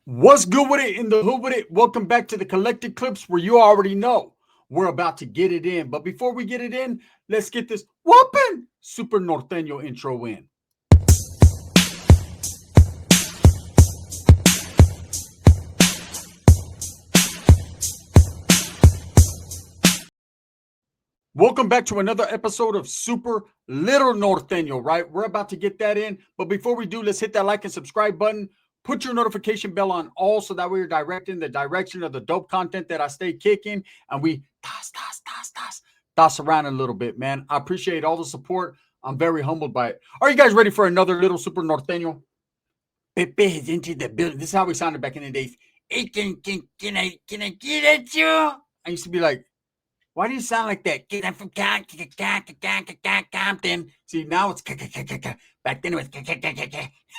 What's good with it in the hood with it? Welcome back to the collected clips where you already know we're about to get it in. But before we get it in, let's get this whooping Super Norteno intro in. Welcome back to another episode of Super Little Norteno, right? We're about to get that in. But before we do, let's hit that like and subscribe button. Put your notification bell on all so that way you're directing the direction of the dope content that I stay kicking. And we toss around a little bit, man. I appreciate all the support. I'm very humbled by it. Are you guys ready for another little Super Norteno? Pepe is into the building. This is how we sounded back in the days. Hey, can I get at you? I used to be like, why do you sound like that? Kid, I'm from Compton. See, now it's back then it was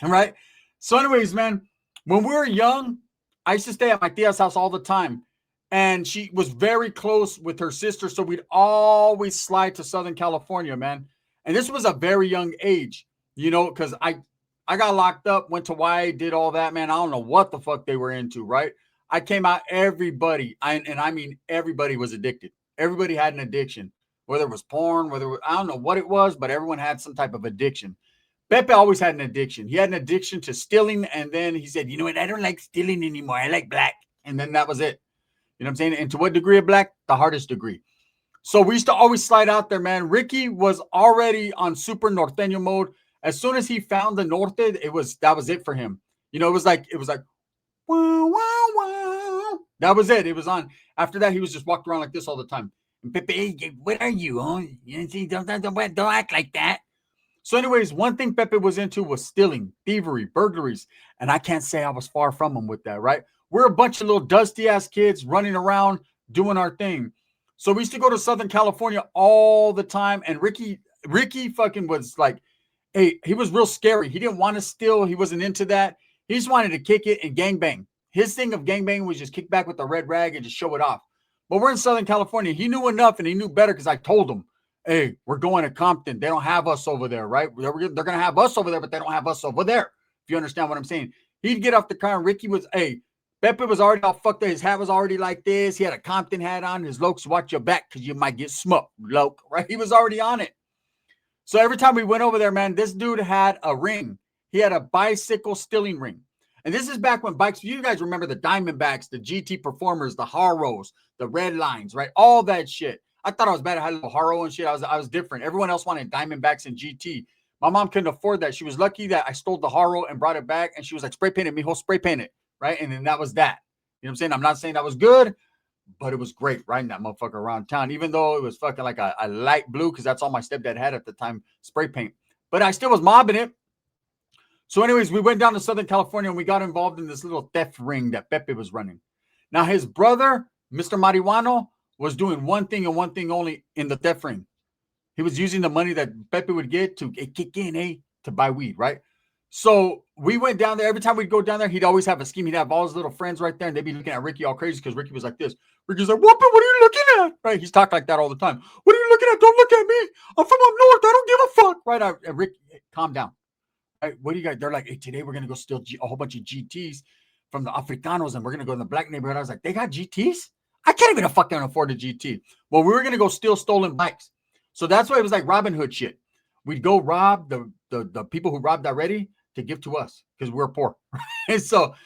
right? So, anyways, man, when we were young, I used to stay at my tia's house all the time. And she was very close with her sister. So we'd always slide to Southern California, man. And this was a very young age, because I got locked up, went to YA, did all that, man. I don't know what the fuck they were into, right? I came out, everybody, I mean everybody was addicted. Everybody had an addiction, whether it was porn, I don't know what it was, but everyone had some type of addiction. Pepe always had an addiction. He had an addiction to stealing, and then he said, you know what, I don't like stealing anymore. I like black. And then that was it. You know what I'm saying? And to what degree of black? The hardest degree. So we used to always slide out there, man. Ricky was already on super norteño mode. As soon as he found the norte, that was it for him. It was like, wow, wow, wow. That was it. It was on. After that, he was just walked around like this all the time. And Pepe, hey, what are you? Huh? Don't act like that. So, anyways, one thing Pepe was into was stealing, thievery, burglaries. And I can't say I was far from him with that, right? We're a bunch of little dusty ass kids running around doing our thing. So we used to go to Southern California all the time. And Ricky fucking was like, hey, he was real scary. He didn't want to steal. He wasn't into that. He just wanted to kick it and gangbang. His thing of gangbang was just kick back with the red rag and just show it off. But we're in Southern California. He knew enough and he knew better because I told him, hey, we're going to Compton. They don't have us over there, right? They're going to have us over there, but they don't have us over there. If you understand what I'm saying. He'd get off the car and Ricky was, hey, Pepe was already all fucked up. His hat was already like this. He had a Compton hat on. His lokes, watch your back because you might get smoked, loke, right? He was already on it. So every time we went over there, man, this dude had a ring. He had a bicycle stealing ring. And this is back when bikes, you guys remember the Diamondbacks, the GT Performers, the Haros, the Red Lines, right? All that shit. I thought I was bad. I had a little Haro and shit. I was different. Everyone else wanted Diamondbacks and GT. My mom couldn't afford that. She was lucky that I stole the Haro and brought it back. And she was like, spray paint it, mijo, spray paint it, right? And then that was that. You know what I'm saying? I'm not saying that was good, but it was great riding that motherfucker around town, even though it was fucking like a light blue, because that's all my stepdad had at the time, spray paint. But I still was mobbing it. So anyways, we went down to Southern California and we got involved in this little theft ring that Pepe was running. Now, his brother, Mr. Marihuano, was doing one thing and one thing only in the theft ring. He was using the money that Pepe would get to kick in, to buy weed, right? So we went down there. Every time we'd go down there, he'd always have a scheme. He'd have all his little friends right there, and they'd be looking at Ricky all crazy because Ricky was like this. Ricky's like, what are you looking at? Right? He's talked like that all the time. What are you looking at? Don't look at me. I'm from up north. I don't give a fuck. Right? Rick, calm down. Right? What do you guys? They're like, hey, today we're going to go steal a whole bunch of GTs from the Africanos, and we're going to go in the black neighborhood. I was like, they got GTs? I can't even fucking afford a GT. Well, we were going to go steal stolen bikes. So that's why it was like Robin Hood shit. We'd go rob the people who robbed already to give to us because we're poor. And so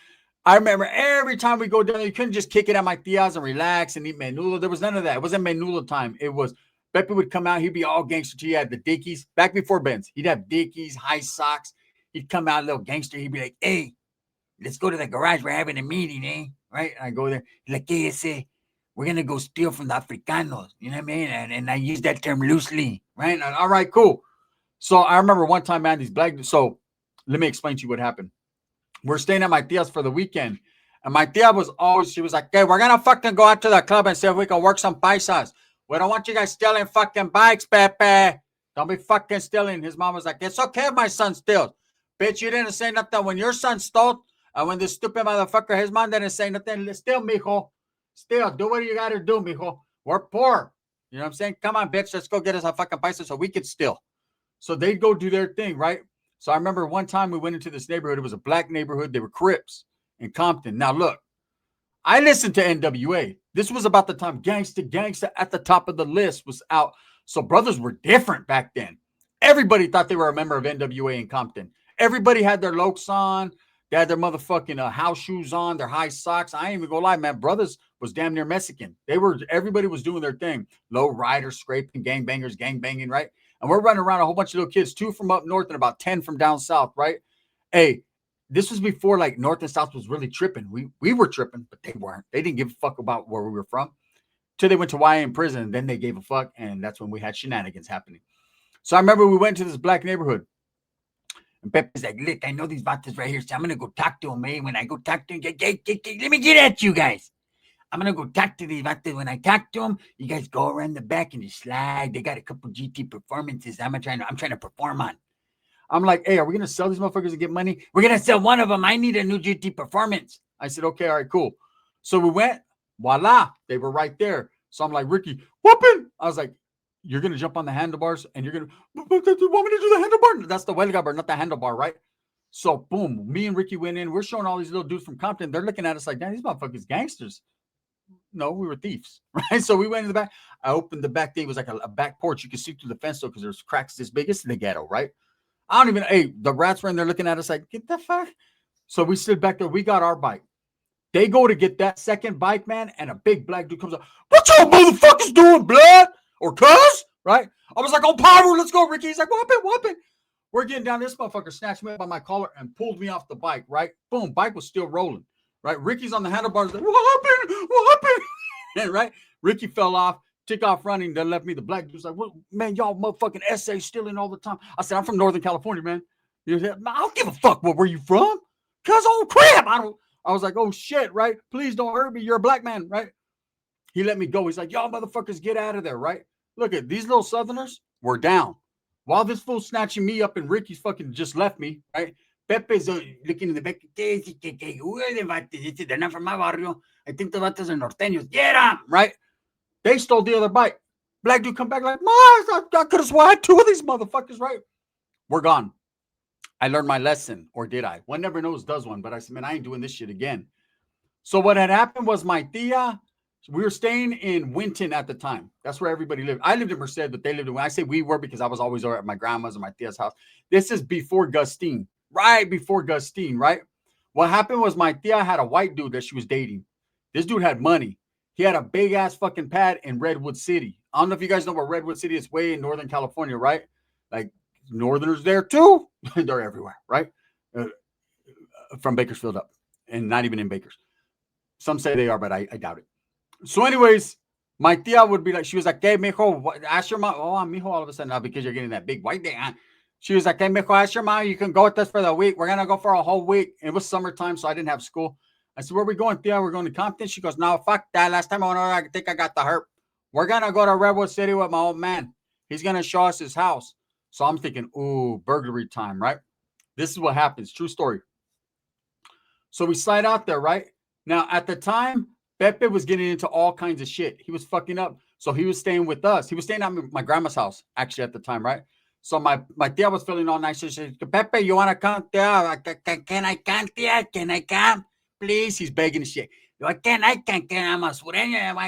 I remember every time we go down there, you couldn't just kick it at my tias and relax and eat menudo. There was none of that. It wasn't menudo time. It was Pepe would come out. He'd be all gangster. He had the Dickies back before Benz. He'd have Dickies, high socks. He'd come out a little gangster. He'd be like, hey, let's go to the garage. We're having a meeting, eh? Right? And I go there. He's like, hey, say, we're going to go steal from the Africanos. You know what I mean? And I use that term loosely. Right? And, all right, cool. So I remember one time, man, these black. So let me explain to you what happened. We're staying at my tia's for the weekend. And my tia she was like, hey, we're going to fucking go out to the club and see if we can work some paisas. We don't want you guys stealing fucking bikes, Pepe. Don't be fucking stealing. His mom was like, it's okay if my son steals. Bitch, you didn't say nothing when your son stole. And when this stupid motherfucker, his mom didn't say nothing. Still, mijo. Still, do what you got to do, mijo. We're poor. You know what I'm saying? Come on, bitch. Let's go get us a fucking paisa so we can steal. So they'd go do their thing, right? So I remember one time we went into this neighborhood. It was a black neighborhood. They were Crips. in Compton. Now, look, I listened to NWA. This was about the time Gangsta at the top of the list was out. So brothers were different back then. Everybody thought they were a member of NWA in Compton. Everybody had their lokes on. They had their motherfucking house shoes on, their high socks. I ain't even gonna lie, man. Brothers was damn near Mexican. Everybody was doing their thing. Low riders, scraping, gangbangers, gangbanging, right? And we're running around a whole bunch of little kids, 2 from up north and about 10 from down south, right? Hey, this was before like North and South was really tripping. We were tripping, but they weren't. They didn't give a fuck about where we were from. Till they went to YA in prison, and then they gave a fuck, and that's when we had shenanigans happening. So I remember we went to this black neighborhood. And Pepe's like, look, I know these vatos right here, so I'm going to go talk to them, man. When I go talk to them, let me get at you guys. I'm going to go talk to these vatos. When I talk to them, you guys go around the back and you slide. They got a couple GT performances I'm trying to perform on. I'm like, hey, are we going to sell these motherfuckers and get money? We're going to sell one of them. I need a new GT performance. I said, okay, all right, cool. So we went, voila, they were right there. So I'm like, Ricky, whooping. I was like, you're going to jump on the handlebars and you're going to, you want me to do the handlebar? That's the huelga bar, not the handlebar, right? So boom, me and Ricky went in. We're showing all these little dudes from Compton. They're looking at us like, damn, these motherfuckers gangsters. No, we were thieves, right? So we went in the back. I opened the back thing. It was like a back porch. You could see through the fence though, because there's cracks this big. It's in the ghetto, right? I don't even, hey, the rats were in there looking at us like, get the fuck. So we stood back there. We got our bike. They go to get that second bike, man, and a big black dude comes up. What y'all motherfuckers doing, blood? Or cuz? Right? I was like, oh, power, let's go, Ricky. He's like, whoop it. We're getting down. This motherfucker snatched me up by my collar and pulled me off the bike, right? Boom, bike was still rolling, right? Ricky's on the handlebars. Like, what happened? Right? Ricky fell off, took off running. Then left me. The black dude's like, well, man, y'all motherfucking SA stealing all the time. I said, I'm from Northern California, man. I don't give a fuck. Where you from? Cuz, oh, crap. I was like, oh, shit, right? Please don't hurt me. You're a black man, right? He let me go. He's like, y'all motherfuckers get out of there, right? Look at these little Southerners were down. While this fool snatching me up and Ricky's fucking just left me, right? Pepe's looking in the back. Who are the vatos? They're not from my barrio. I think the vatos are Norteños. Get them, right? They stole the other bike. Black dude come back like, I could have sworn I had 2 of these motherfuckers, right? We're gone. I learned my lesson, or did I? One never knows, does one. But I said, man, I ain't doing this shit again. So what had happened was my tia, we were staying in Winton at the time. That's where everybody lived. I lived in Merced, but they lived in, when I say we were, because I was always over at my grandma's or my tia's house. This is before Gustine, right before Gustine, right? What happened was my tia had a white dude that she was dating. This dude had money. He had a big ass fucking pad in Redwood City. I don't know if you guys know where Redwood City is, way in Northern California, right? Like Northerners there too. They're everywhere, right? From Bakersfield up, and not even in Bakers. Some say they are, but I doubt it. So anyways, my tia would be like, she was like, hey, mijo, ask your mom. Oh, mijo, all of a sudden now, because you're getting that big white thing. She was like, hey, mijo, ask your mom. You can go with us for the week. We're going to go for a whole week. It was summertime, so I didn't have school. I said, where are we going, tia? We're going to Compton. She goes, no, fuck that. Last time I went over, I think I got the herp. We're going to go to Redwood City with my old man. He's going to show us his house. So I'm thinking, ooh, burglary time, right? This is what happens. True story. So we slide out there, right? Now, at the time, Pepe was getting into all kinds of shit. He was fucking up. So he was staying with us. He was staying at my grandma's house, actually, at the time, right? So my tia was feeling all nice. She said, Pepe, you want to come, tia? Can I come, tia? Can I come? Please. He's begging shit. I can't come. I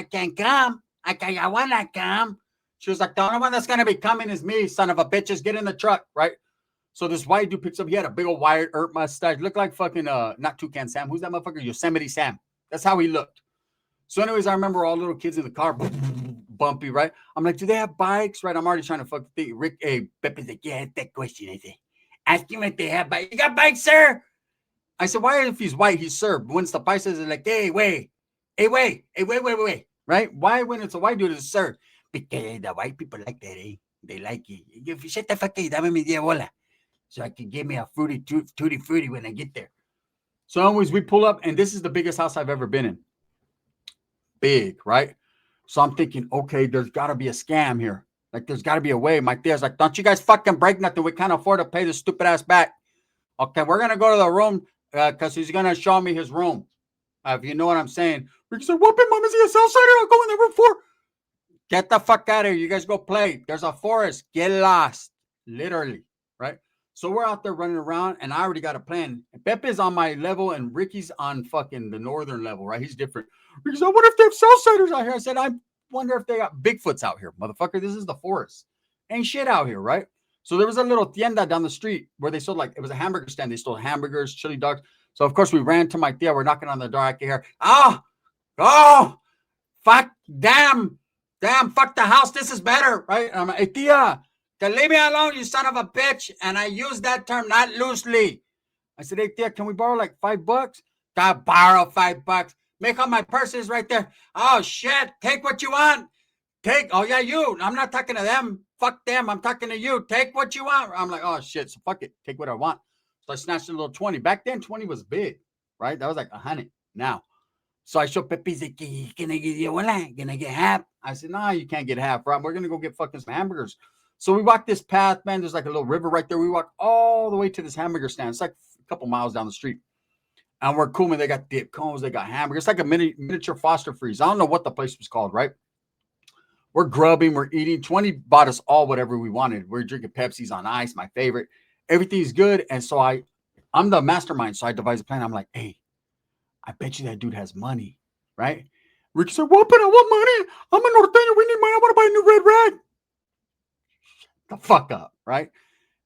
can't come. I want to come. She was like, the only one that's going to be coming is me, son of a bitches. Get in the truck, right? So this white dude picks up. He had a big old wired mustache. Looked like fucking, not Toucan Sam. Who's that motherfucker? Yosemite Sam. That's how he looked. So anyways, I remember all little kids in the car, bumpy, right? I'm like, do they have bikes, right? I'm already trying to fuck think. Rick, hey, Pepe's like, yeah, that question. I say, ask him if they have bikes. You got bikes, sir? I said, why if he's white, he's sir? But when it's the paisas, they're like, hey, wait, right? Why when it's a white dude, it's sir? Because the white people like that, eh? They like it. If you shut the fuck up, dame mi 10 bola. So I can get me a tutti frutti when I get there. So anyways, we pull up, and this is the biggest house I've ever been in. Big, right? So I'm thinking, okay, there's got to be a scam here. Like, there's got to be a way. My tia's like, don't you guys fucking break nothing. We can't afford to pay this stupid ass back. Okay, we're going to go to the room because he's going to show me his room. If you know what I'm saying. Ricky said, whooping, mom, is he a Southsider? I'll go in the room 4. Get the fuck out of here. You guys go play. There's a forest. Get lost. Literally, right? So we're out there running around, and I already got a plan. And Pepe's on my level, and Ricky's on fucking the northern level, right? He's different. Ricky's like, what if they have Southsiders out here? I said, I wonder if they got Bigfoots out here, motherfucker. This is the forest. Ain't shit out here, right? So there was a little tienda down the street where they sold, like, it was a hamburger stand. They sold hamburgers, chili dogs. So of course we ran to my tia. We're knocking on the door. I can hear, oh, fuck, damn, fuck the house. This is better, right? And I'm like, hey, tia, leave me alone, you son of a bitch. And I use that term not loosely. I said, hey, tia, can we borrow like $5? God, borrow $5. Make all my purses right there. Oh, shit. Take what you want. Oh, yeah, you. I'm not talking to them. Fuck them. I'm talking to you. Take what you want. I'm like, oh, shit. So fuck it. Take what I want. So I snatched a little 20. Back then, 20 was big, right? That was like 100 now. So I showed Pepe, like, can I get you one? Can I get half? I said, no, you can't get half, right? We're going to go get fucking some hamburgers. So we walked this path, man. There's like a little river right there. We walked all the way to this hamburger stand. It's like a couple miles down the street. And we're cool, man. They got dip cones. They got hamburgers. It's like a miniature Foster Freeze. I don't know what the place was called, right? We're grubbing. We're eating. 20 bought us all whatever we wanted. We're drinking Pepsi's on ice, my favorite. Everything's good. And so I'm the mastermind. So I devised a plan. I'm like, hey, I bet you that dude has money, right? Ricky said, well, but I want money. I'm a Norteno. We need money. I want to buy a new red rag. The fuck up, right?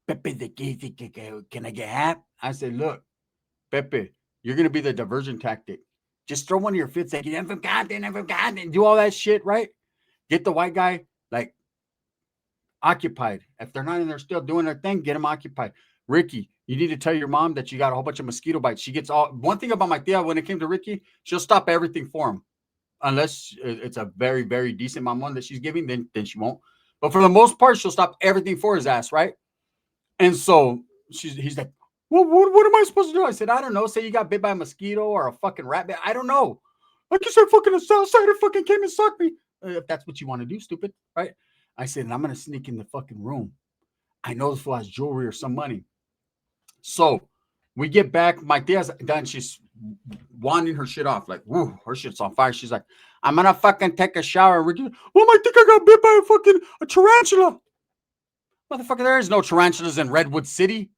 Pepe, can I get half? I said, look, Pepe, you're going to be the diversion tactic. Just throw one of your fits. Like, I'm from Compton. Do all that shit, right? Get the white guy, like, occupied. If they're not in there still doing their thing, get them occupied. Ricky, you need to tell your mom that you got a whole bunch of mosquito bites. She gets all. One thing about my tia, when it came to Ricky, she'll stop everything for him. Unless it's a very, very decent mamon that she's giving, then she won't. But for the most part, she'll stop everything for his ass, right? And so he's like, well, what am I supposed to do? I said, I don't know. Say you got bit by a mosquito or a fucking rat bit. I don't know. Like you said, fucking a Southsider fucking came and sucked me. If that's what you want to do, stupid, right? I said, and I'm going to sneak in the fucking room. I know this fool has jewelry or some money. So we get back. My tia's done. She's wanding her shit off. Like, woo, her shit's on fire. She's like, I'm going to fucking take a shower. Well, I think I got bit by a tarantula. Motherfucker, there is no tarantulas in Redwood City.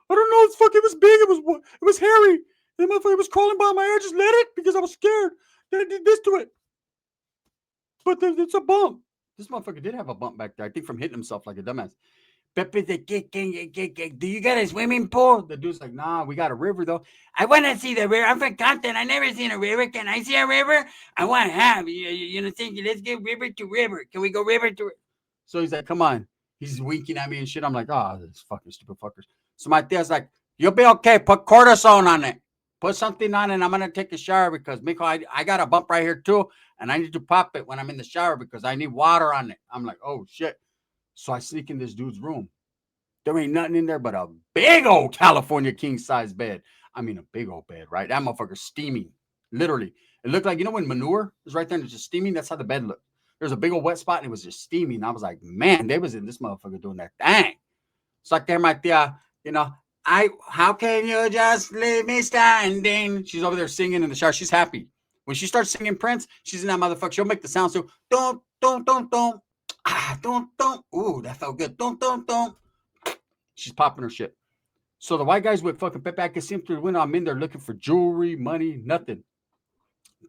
I don't know. It was big. It was hairy. The motherfucker was crawling by my hair. I just let it because I was scared. Then I did this to it. But it's a bump. This motherfucker did have a bump back there. I think from hitting himself like a dumbass. Pepe, do you got a swimming pool? The dude's like, nah, we got a river, though. I want to see the river. I'm from Compton. I never seen a river. Can I see a river? I want to have. You know, let's get river to river. Can we go river to river? So he's like, come on. He's winking at me and shit. I'm like, oh, this fucking stupid fuckers. So my tia's like, you'll be okay. Put cortisone on it. Put something on it, and I'm going to take a shower because, Miko, I got a bump right here, too, and I need to pop it when I'm in the shower because I need water on it. I'm like, oh, shit. So I sneak in this dude's room. There ain't nothing in there but a big old California king-size bed. I mean, a big old bed, right? That motherfucker's steaming, literally. It looked like, you know when manure is right there and it's just steaming? That's how the bed looked. There's a big old wet spot, and it was just steaming. I was like, man, they was in this motherfucker doing that thing. So I tell my tia, you know, how can you just leave me standing? She's over there singing in the shower. She's happy. When she starts singing Prince, she's in that motherfucker. She'll make the sound so, don't. Ooh, that felt good. Don't. She's popping her shit. So the white guys with fucking Pepe, I can see him through the window. I'm in there looking for jewelry, money, nothing.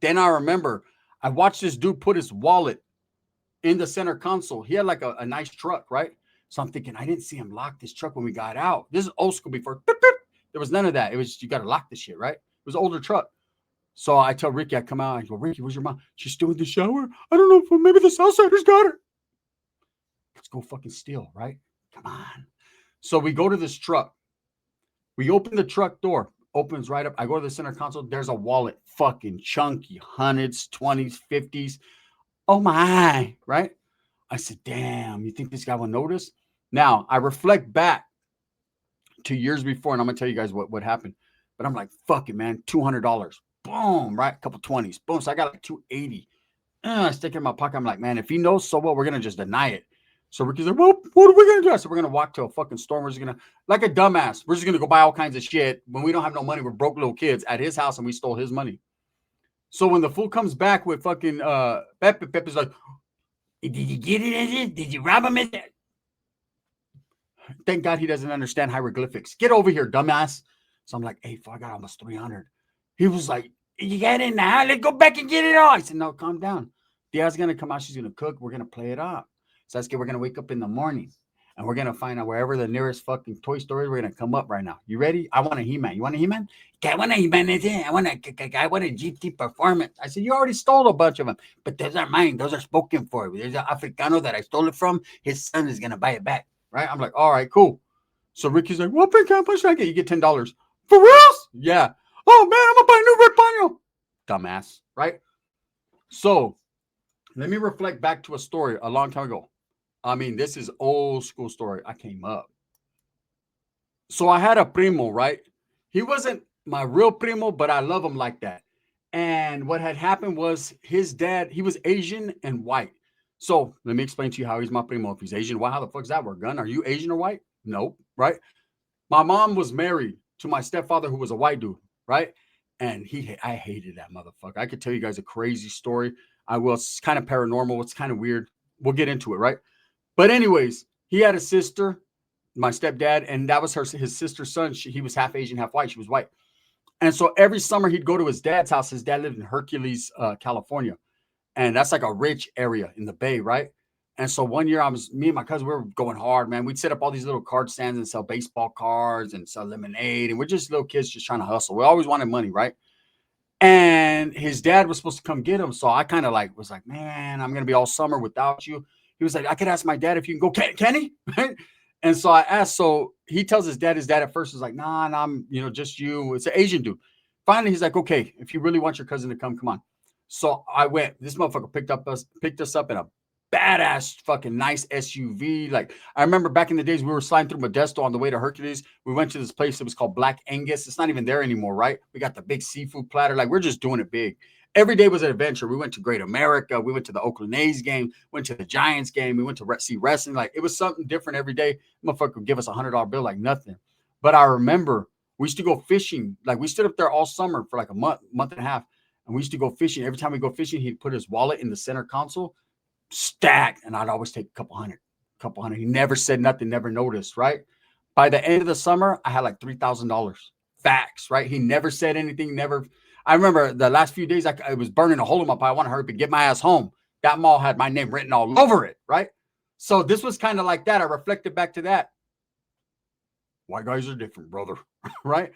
Then I remember I watched this dude put his wallet in the center console. He had like a nice truck, right? So I'm thinking, I didn't see him lock this truck when we got out. This is old school before. There was none of that. It was, you got to lock this shit, right? It was an older truck. So I tell Ricky, I come out. I go, Ricky, where's your mom? She's still in the shower. I don't know if maybe the Southsiders got her. Let's go fucking steal, right? Come on. So we go to this truck. We open the truck door. Opens right up. I go to the center console. There's a wallet. Fucking chunky. 100s, 20s, 50s. Oh my. Right? I said, damn, you think this guy will notice? Now, I reflect back to years before, and I'm going to tell you guys what happened. But I'm like, fuck it, man. $200. Boom, right? A couple 20s. Boom. So I got like 280. I stick it in my pocket. I'm like, man, if he knows so well, we're going to just deny it. So Ricky's like, well, what are we going to do? I said, we're going to walk to a fucking store. We're just going to, like a dumbass, we're just going to go buy all kinds of shit. When we don't have no money, we're broke little kids at his house, and we stole his money. So when the fool comes back with fucking Pepe's like, did you get it? Did you rob him? Thank God he doesn't understand hieroglyphics. Get over here, dumbass. So I'm like, hey, I got almost 300. He was like, you got it now? Let's go back and get it all. I said, no, calm down. Dia's going to come out. She's going to cook. We're going to play it off. So that's good. We're going to wake up in the morning and we're going to find out wherever the nearest fucking toy store is. We're going to come up right now. You ready? I want a He-Man. You want a He-Man? Okay, I want a He-Man. I want a GT Performance. I said, you already stole a bunch of them, but those aren't mine. Those are spoken for. There's an Africano that I stole it from. His son is going to buy it back. Right? I'm like, all right, cool. So Ricky's like, what how much should I get? You get $10. For real? Yeah. Oh man, I'm gonna buy a new red poncho. Dumbass, right? So let me reflect back to a story a long time ago. I mean, this is old school story. I came up. So I had a primo, right? He wasn't my real primo, but I love him like that. And what had happened was his dad, he was Asian and white. So let me explain to you how he's my primo. If he's Asian, why? How the fuck's that work, gun? Are you Asian or white? Nope, right? My mom was married to my stepfather, who was a white dude, right? And I hated that motherfucker. I could tell you guys a crazy story. I will. It's kind of paranormal. It's kind of weird. We'll get into it, right? But anyways, he had a sister, my stepdad, and that was his sister's son. He was half Asian, half white. She was white. And so every summer he'd go to his dad's house. His dad lived in Hercules, California. And that's like a rich area in the Bay, right? And so one year me and my cousin, we were going hard, man. We'd set up all these little card stands and sell baseball cards and sell lemonade. And we're just little kids just trying to hustle. We always wanted money, right? And his dad was supposed to come get him. So I kind of was like, man, I'm going to be all summer without you. He was like, I could ask my dad if you can go. Can he? And so I asked. So he tells his dad at first was like, nah, I'm, just you. It's an Asian dude. Finally, he's like, okay, if you really want your cousin to come on. So I went. This motherfucker picked us up in a badass fucking nice SUV. Like I remember back in the days, we were sliding through Modesto on the way to Hercules. We went to this place that was called Black Angus. It's not even there anymore, right? We got the big seafood platter. Like we're just doing it big. Every day was an adventure. We went to Great America. We went to the Oakland A's game. Went to the Giants game. We went to see wrestling. Like it was something different every day. Motherfucker would give us $100 bill like nothing. But I remember we used to go fishing. Like we stood up there all summer for like a month and a half. And we used to go fishing. Every time we go fishing, he'd put his wallet in the center console, stacked, and I'd always take a couple hundred. He never said nothing, never noticed, right? By the end of the summer, I had like $3,000. Facts, right? He never said anything, never. I remember the last few days, I was burning a hole in my pie. I want to hurry up and get my ass home. That mall had my name written all over it, right? So this was kind of like that. I reflected back to that. White guys are different, brother, right?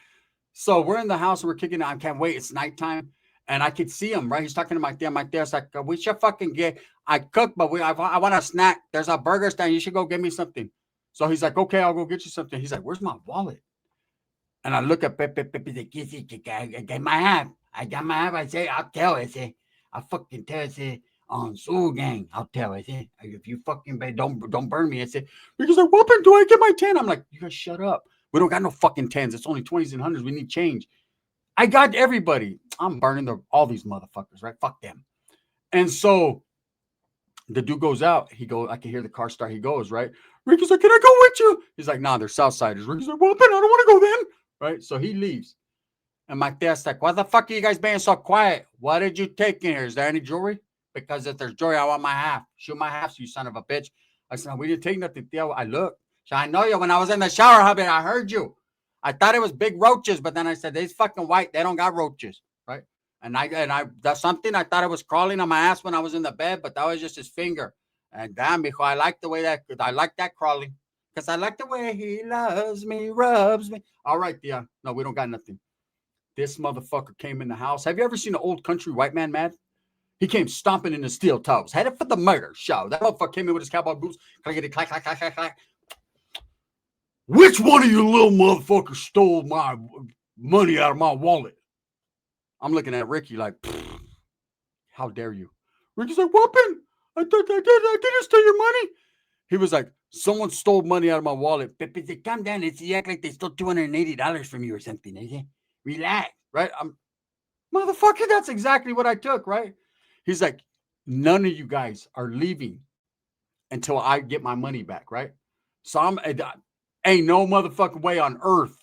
So we're in the house and we're kicking it. I can't wait. It's nighttime. And I could see him, right? He's talking to my dad. My dad's like, we should fucking I cook, but I want a snack. There's a burger stand. You should go get me something. So he's like, okay, I'll go get you something. He's like, where's my wallet? And I look at Pepe. I got my app. I say, I'll tell. I say, I'll fucking tell. I say, on Soul Gang, I'll tell. I say, if you fucking don't burn me. I say, because like, what do I get my 10? I'm like, you guys shut up. We don't got no fucking 10s. It's only 20s and 100s. We need change. I got everybody. I'm burning all these motherfuckers, right? Fuck them. And so the dude goes out. I can hear the car start. He goes, right? Ricky's like, can I go with you? He's like, nah, they're Southsiders. Ricky's like, well, then I don't want to go then. Right? So he leaves. And my dad's like, why the fuck are you guys being so quiet? What did you take in here? Is there any jewelry? Because if there's jewelry, I want my half. Shoot my half, you son of a bitch. I said, no, we didn't take nothing. I looked. So I know you. When I was in the shower, hubby, I heard you. I thought it was big roaches, but then I said, they's fucking white. They don't got roaches, right? And I that's something I thought it was crawling on my ass when I was in the bed, but that was just his finger. And damn, mijo, I like the way I like that crawling. Because I like the way he loves me, rubs me. All right, yeah. No, we don't got nothing. This motherfucker came in the house. Have you ever seen an old country white man mad? He came stomping in the steel toes, headed for the murder show. That motherfucker came in with his cowboy boots. Clack, clack, clack, clack, clack. Which one of you little motherfuckers stole my money out of my wallet? I'm looking at Ricky like, how dare you? Ricky's like, what happened? I didn't steal your money. He was like, someone stole money out of my wallet. Pepe said, calm down. It's act like they stole $280 from you or something. I said, relax, right? Motherfucker, that's exactly what I took, right? He's like, none of you guys are leaving until I get my money back, right? So ain't no motherfucking way on earth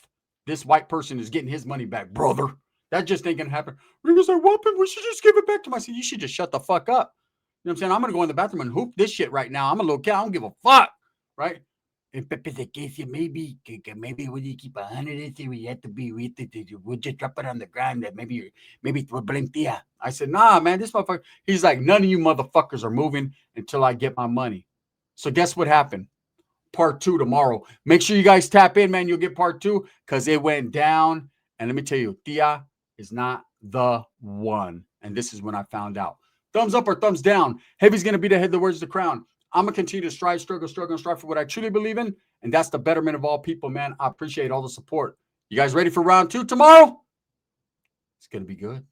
this white person is getting his money back, brother. That just ain't gonna happen. Ricky's like, well, we should just give it back to him. I said, you should just shut the fuck up. You know what I'm saying? I'm gonna go in the bathroom and hoop this shit right now. I'm a little kid. I don't give a fuck, right? And Pepe said, Casey, maybe when you keep 100 and say we have to be with it, we'll just drop it on the ground. That maybe we'll blame Tia. I said, nah, man, this motherfucker. He's like, none of you motherfuckers are moving until I get my money. So guess what happened? Part 2 tomorrow. Make sure you guys tap in, man. You'll get part 2 because it went down. And let me tell you, Tia is not the one. And this is when I found out. Thumbs up or thumbs down. Heavy's going to be the head that wears the crown. I'm going to continue to strive, struggle, and strive for what I truly believe in. And that's the betterment of all people, man. I appreciate all the support. You guys ready for round 2 tomorrow? It's going to be good.